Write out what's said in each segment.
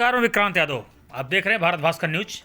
नमस्कार, मैं विक्रांत यादव। आप देख रहे हैं भारत भास्कर न्यूज।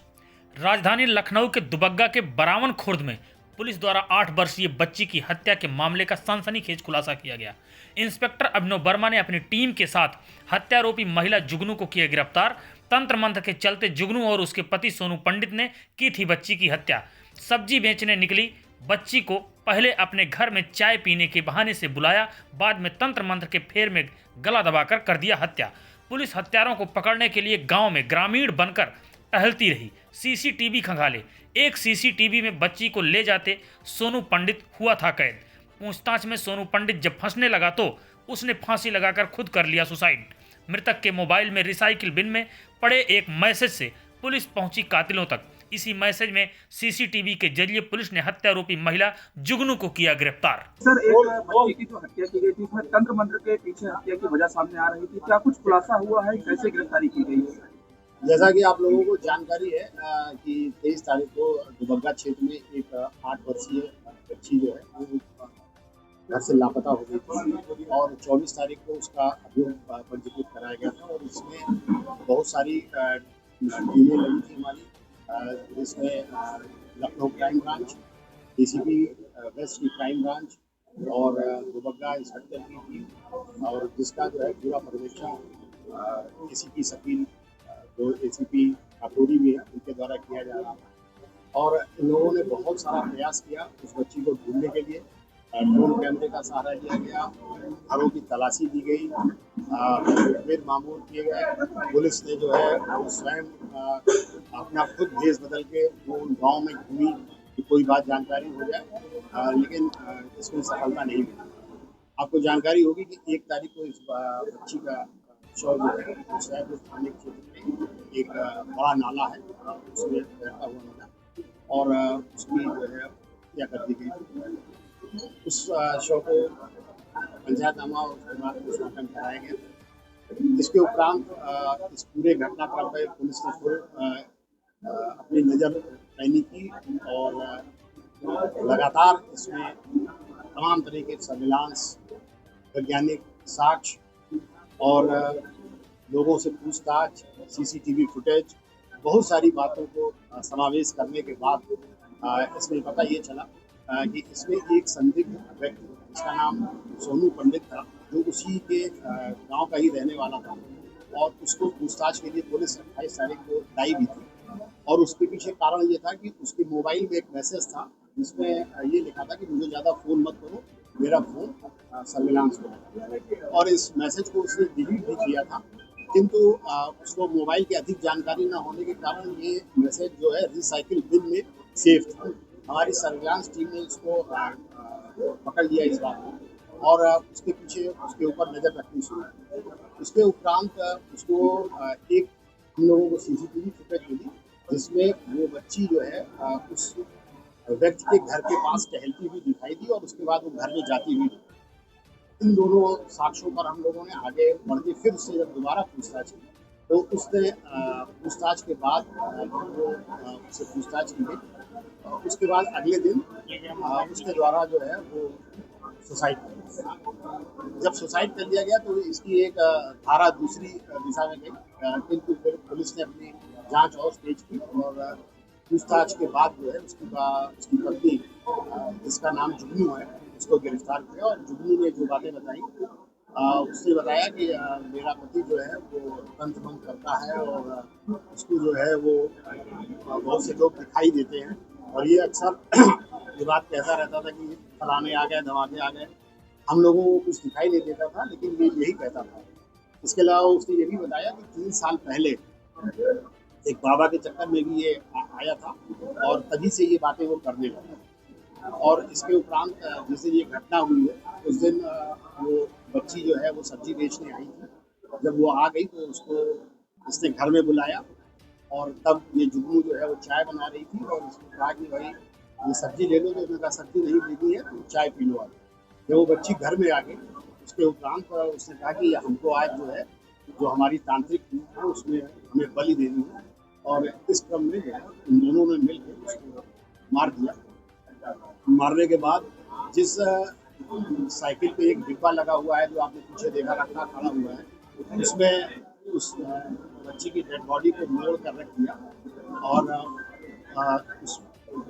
राजधानी लखनऊ के दुबग्गा के बरावन खुर्द में पुलिस द्वारा 8 वर्षीय बच्ची की हत्या के मामले का सनसनीखेज खुलासा किया गया। इंस्पेक्टर अभिनव वर्मा ने अपनी टीम के साथ हत्यारोपी महिला जुगनू को किया गिरफ्तार। तंत्र मंत्र के चलते जुगनू और उसके पति सोनू पंडित ने की थी बच्ची की हत्या। सब्जी बेचने निकली बच्ची को पहले अपने घर में चाय पीने के बहाने से बुलाया, बाद में तंत्र मंत्र के फेर में गला दबाकर कर दिया हत्या। पुलिस हत्यारों को पकड़ने के लिए गांव में ग्रामीण बनकर टहलती रही। सीसीटीवी खंगाले। एक सीसीटीवी में बच्ची को ले जाते सोनू पंडित हुआ था कैद। पूछताछ में सोनू पंडित जब फंसने लगा तो उसने फांसी लगाकर खुद कर लिया सुसाइड। मृतक के मोबाइल में रिसाइकिल बिन में पड़े एक मैसेज से पुलिस पहुंची कातिलों तक। इसी मैसेज में सीसीटीवी के जरिए पुलिस ने हत्यारोपी महिला जुगनू को किया गिरफ्तार। सर, एक बच्ची की जो हत्या की गई थी उसमें तंत्र मंत्र के पीछे हत्या की वजह सामने आ रही थी, क्या कुछ खुलासा हुआ है? कैसे गिरफ्तारी की गई है? जैसा कि आप लोगों को जानकारी है कि 23 तारीख को दुबग्गा क्षेत्र में एक 8 वर्षीय बच्ची जो है वो घर से लापता हो गई थी और 24 तारीख को उसका अभियोग पंजीकृत कराया गया था और इसमें बहुत सारी टीमें लगी थी हमारी, जिसमें Lucknow crime branch, DCP waste की क्राइम ब्रांच और दुबग्गा इंस्पेक्टर की टीम, और जिसका जो है पूरा पर्यवेक्षण एसीपी सकील, जो एसीपी काकोरी भी है, उनके द्वारा किया जा रहा है। और इन लोगों ने बहुत सारा प्रयास किया उस बच्ची को ढूंढने के लिए। ड्रोन कैमरे का सहारा लिया गया, घरों की तलाशी दी गई, फिर मामूल किए गए। पुलिस ने जो है वो स्वयं अपना खुद भेष बदल के वो उन गाँव में घूमी कि कोई बात जानकारी हो जाए, लेकिन इसमें सफलता नहीं मिली। आपको जानकारी होगी कि 1 तारीख को इस बच्ची का शव जो है सैदपुर थाने क्षेत्र में एक बड़ा नाला है, उसमें बहता हुआ मिला और उसकी जो है हत्या कर दी गई। उस शव को पंचायतनामा और उसके बाद पोस्टमार्टम कराया गया। इसके उपरांत इस पूरे घटनाक्रम पर पुलिस ने फुल अपनी नज़र पैनी की और लगातार इसमें तमाम तरह के सर्विलांस, वैज्ञानिक साक्ष्य और लोगों से पूछताछ, सीसीटीवी फुटेज, बहुत सारी बातों को समावेश करने के बाद इसमें पता ये चला कि इसमें एक संदिग्ध व्यक्ति जिसका नाम सोनू पंडित था, जो उसी के गांव का ही रहने वाला था और उसको पूछताछ के लिए पुलिस 28 तारीख को लाई भी थी। और उसके पीछे कारण ये था कि उसके मोबाइल में एक मैसेज था जिसमें ये लिखा था कि मुझे ज़्यादा फ़ोन मत करो, मेरा फ़ोन सर्विलांस में है। और इस मैसेज को उसने डिलीट भी किया था, किंतु उसको मोबाइल की अधिक जानकारी न होने के कारण ये मैसेज जो है रिसाइकिल बिन में सेफ था। हमारी सर्विलांस टीम ने इसको पकड़ लिया इस बात को और उसके पीछे उसके ऊपर नज़र रखनी शुरू की। उसके उपरांत उसको एक हम लोगों को सीसीटीवी फुटेज मिली जिसमें वो बच्ची जो है उस व्यक्ति के घर के पास टहलती हुई दिखाई दी और उसके बाद वो घर में जाती हुई। इन दोनों साक्ष्यों पर हम लोगों ने आगे बढ़ के फिर उससे जब दोबारा पूछताछ की तो उसने पूछताछ के बाद उससे पूछताछ की गई। उसके बाद अगले दिन उसके द्वारा जो है वो सुसाइड कर दिया। जब सुसाइड कर दिया गया तो इसकी एक धारा दूसरी दिशा में गई, किंतु फिर पुलिस ने अपनी जांच और तेज की और पूछताछ के बाद जो है उसकी पत्नी, जिसका नाम जुगनू है, उसको गिरफ्तार किया। और जुगनू ने जो बातें बताई, उसने बताया कि मेरा पति जो है वो तंत्र मंत्र करता है और उसको जो है वो बहुत से लोग दिखाई देते हैं और ये अक्सर ये बात कहता रहता था कि फलाने आ गए, धमाके आ गए। हम लोगों को कुछ दिखाई नहीं देता था, लेकिन ये यही कहता था। इसके अलावा उसने ये भी बताया कि 3 साल पहले एक बाबा के चक्कर में भी ये आया था और तभी से ये बातें वो करने लगा। और इसके उपरांत जिस दिन ये घटना हुई है उस दिन वो बच्ची जो है वो सब्जी बेचने आई थी। जब वो आ गई तो उसको इसने घर में बुलाया और तब ये जुगनू जो है वो चाय बना रही थी और उसने कहा कि भाई ये सब्जी ले लो, तो उसने कहा सब्जी नहीं लेनी है, तो चाय पी लो। जब वो बच्ची घर में आ गई उसके उपरांत उसने कहा कि हमको आज जो है जो हमारी तांत्रिक है उसमें हमें बलि देनी है और इस क्रम में जो है इन दोनों ने मिलकर उसको मार दिया। मारने के बाद जिस साइकिल पे एक डिब्बा लगा हुआ है जो आपने पीछे देखा रखा खड़ा हुआ है, उसमें उस बच्ची की डेड बॉडी को मोड़ कर रख दिया और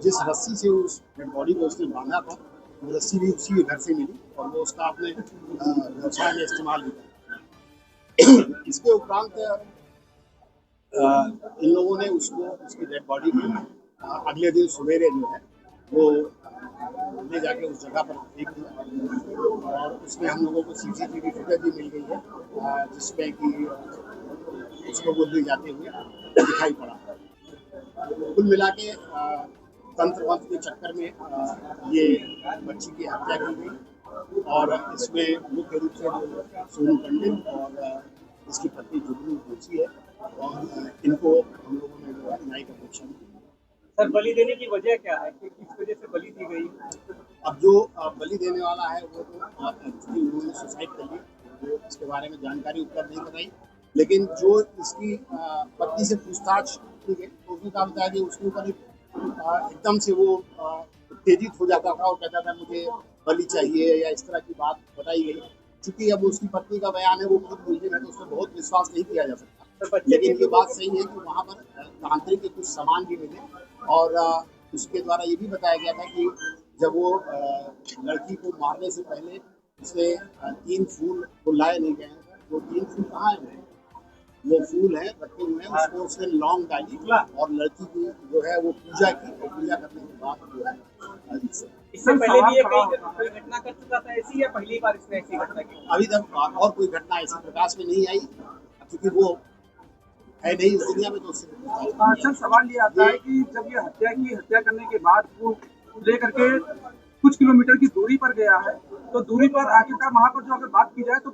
जिस रस्सी से उस डेड बॉडी को उसने बांधा था वो रस्सी भी उसी के घर से मिली और वो उसका अपने व्यवसाय में इस्तेमाल भी किया। इसके उपरांत इन लोगों ने उसकी डेड बॉडी को अगले दिन सवेरे जो है वो ले जाके उस जगह पर फेंक दिया और उसमें हम लोगों को CCTV फुटेज भी मिल गई है जिसमें कि उसको वो ले जाते हुए दिखाई पड़ा। कुल मिला के तंत्र मंत्र के चक्कर में ये बच्ची की हत्या की गई और इसमें मुख्य रूप से जो सोनू पंडित और इसकी पत्नी जुगनू दोषी है और इनको हम लोगों ने जो है न्यायिक अपेक्षा की। सर, बलि देने की वजह क्या है कि किस वजह से बलि दी गई? अब जो बलि देने वाला है वो तो एक्चुअली उन्होंने सुसाइड कर ली, वो इसके बारे में जानकारी उत्तर नहीं बताई, लेकिन जो इसकी पत्नी से पूछताछ की गई तो उसने कहा बताया कि उसके ऊपर एकदम से वो उत्तेजित हो जाता था और कहता था मुझे बलि चाहिए या इस तरह की बात बताई गई। चूंकि अब उसकी पत्नी का बयान है वो खुद मुलजिम है तो उस पर बहुत विश्वास नहीं किया जा सकता, लेकिन ये बात सही है कि वहाँ पर तांत्रिक के कुछ सामान भी मिले और उसके द्वारा ये भी बताया गया था कि जब वो लड़की को मारने से पहले उसने 3 फूल को लाए नहीं गए, वो 3 फूल कहाँ है? वो फूल है रखे हुए हैं, उसको उसने लौंग डाली और लड़की की जो है वो पूजा की और पूजा करने के बाद जो है इससे पहले भी ये कोई घटना कर चुका था ऐसी या पहली बार इसने ऐसी घटना की? अभी तक और कोई घटना ऐसी प्रकाश में नहीं आई क्योंकि वो है नहीं इस दुनिया में तो उससे। सर, सवाल ये आता है कि जब ये हत्या करने के बाद वो लेकर के कुछ किलोमीटर की दूरी पर गया है तो दूरी पर आखिरकार वहाँ पर जो अगर बात की जाए तो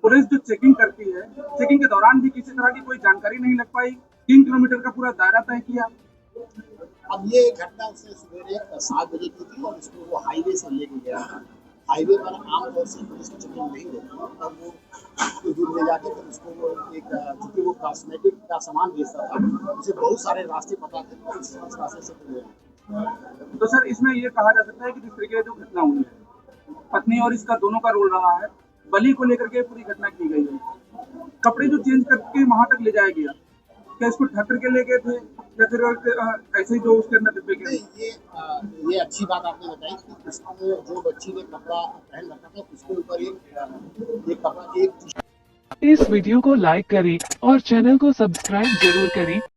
पुलिस जो चेकिंग करती है, चेकिंग के दौरान भी किसी तरह की कोई जानकारी नहीं लग पाई, 3 किलोमीटर का पूरा दायरा तय किया। अब ये घटना उसने सवेरे 7 बजे की थी और इसको वो हाईवे से लेके गया था। हाईवे पर आमतौर से पुलिस की चेकिंग नहीं होती और वो कुछ दूर ले जाके फिर उसको वो एक चूँकि वो कॉस्मेटिक का सामान बेचता था उसे बहुत सारे रास्ते पता थे तो इस रास्ते से फिर तो सर, इसमें ये कहा जा सकता है कि जिस तरीके से जो घटना हुई है पत्नी और इसका दोनों का रोल रहा है, बलि को लेकर के पूरी घटना की गई है, कपड़े जो चेंज करके वहां तक ले जाया गया, क्या इसको ढक करके ले गए थे या फिर ऐसे ही जो उसके अंदर डिब्बे के? ये अच्छी बात आपने बताई कि उसको जो बच्ची ने कपड़ा पहन रखा था उसके ऊपर एक कपड़ा एक इस वीडियो को लाइक करें और चैनल को सब्सक्राइब जरूर करें।